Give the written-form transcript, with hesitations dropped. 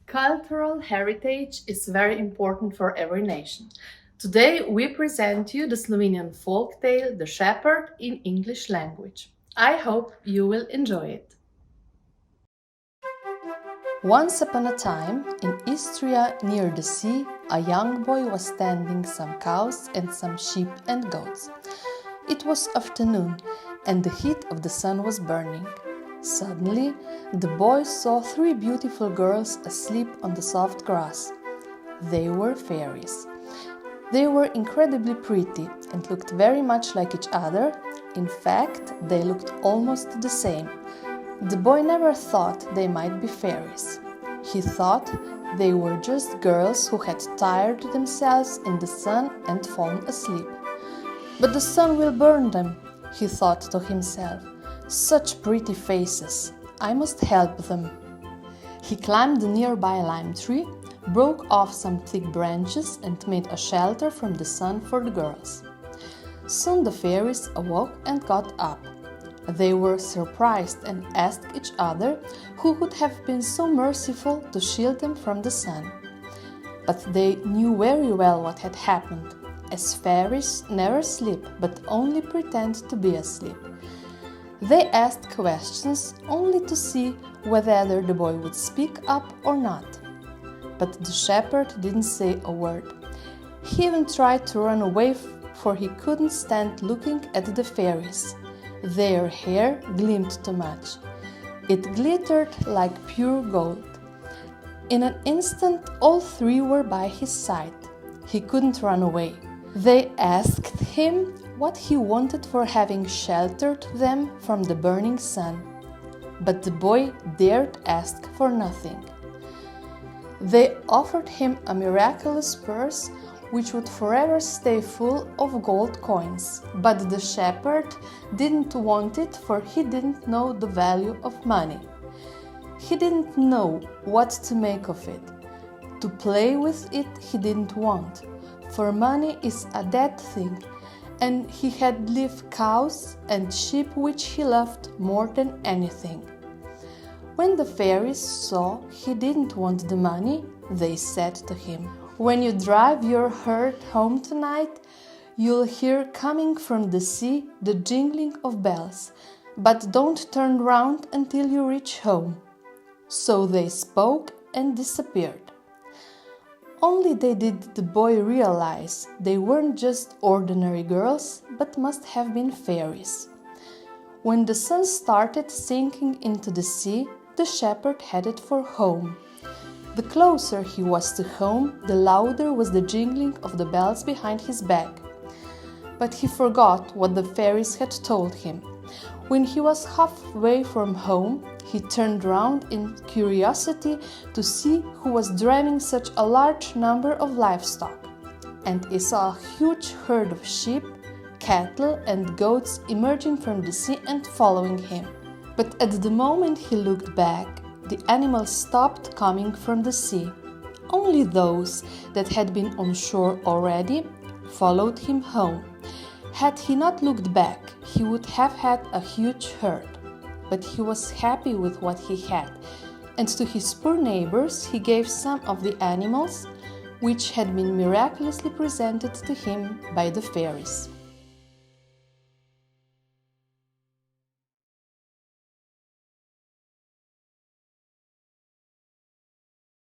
Cultural heritage is very important for every nation. Today we present you the Slovenian folktale The Shepherd in English language. I hope you will enjoy it. Once upon a time, in Istria near the sea, a young boy was tending some cows and some sheep and goats. It was afternoon, and the heat of the sun was burning. Suddenly, the boy saw three beautiful girls asleep on the soft grass. They were fairies. They were incredibly pretty and looked very much like each other. In fact, they looked almost the same. The boy never thought they might be fairies. He thought they were just girls who had tired themselves in the sun and fallen asleep. But the sun will burn them, he thought to himself. Such pretty faces, I must help them. He climbed the nearby lime tree, broke off some thick branches and made a shelter from the sun for the girls. Soon the fairies awoke and got up. They were surprised and asked each other who would have been so merciful to shield them from the sun. But they knew very well what had happened, as fairies never sleep but only pretend to be asleep. They asked questions only to see whether the boy would speak up or not. But the shepherd didn't say a word. He even tried to run away, for he couldn't stand looking at the fairies. Their hair gleamed too much. It glittered like pure gold. In an instant, all three were by his side. He couldn't run away. They asked him what he wanted for having sheltered them from the burning sun. But the boy dared ask for nothing. They offered him a miraculous purse which would forever stay full of gold coins. But the shepherd didn't want it, for he didn't know the value of money. He didn't know what to make of it. To play with it he didn't want, for money is a dead thing, and he had live cows and sheep which he loved more than anything. When the fairies saw he didn't want the money, they said to him, "When you drive your herd home tonight, you'll hear coming from the sea the jingling of bells, but don't turn round until you reach home." So they spoke and disappeared. Only they did the boy realize they weren't just ordinary girls, but must have been fairies. When the sun started sinking into the sea, the shepherd headed for home. The closer he was to home, the louder was the jingling of the bells behind his back. But he forgot what the fairies had told him. When he was halfway from home, he turned round in curiosity to see who was driving such a large number of livestock, and he saw a huge herd of sheep, cattle and goats emerging from the sea and following him. But at the moment he looked back, the animals stopped coming from the sea. Only those that had been on shore already followed him home. Had he not looked back, he would have had a huge herd. But he was happy with what he had, and to his poor neighbors he gave some of the animals which had been miraculously presented to him by the fairies.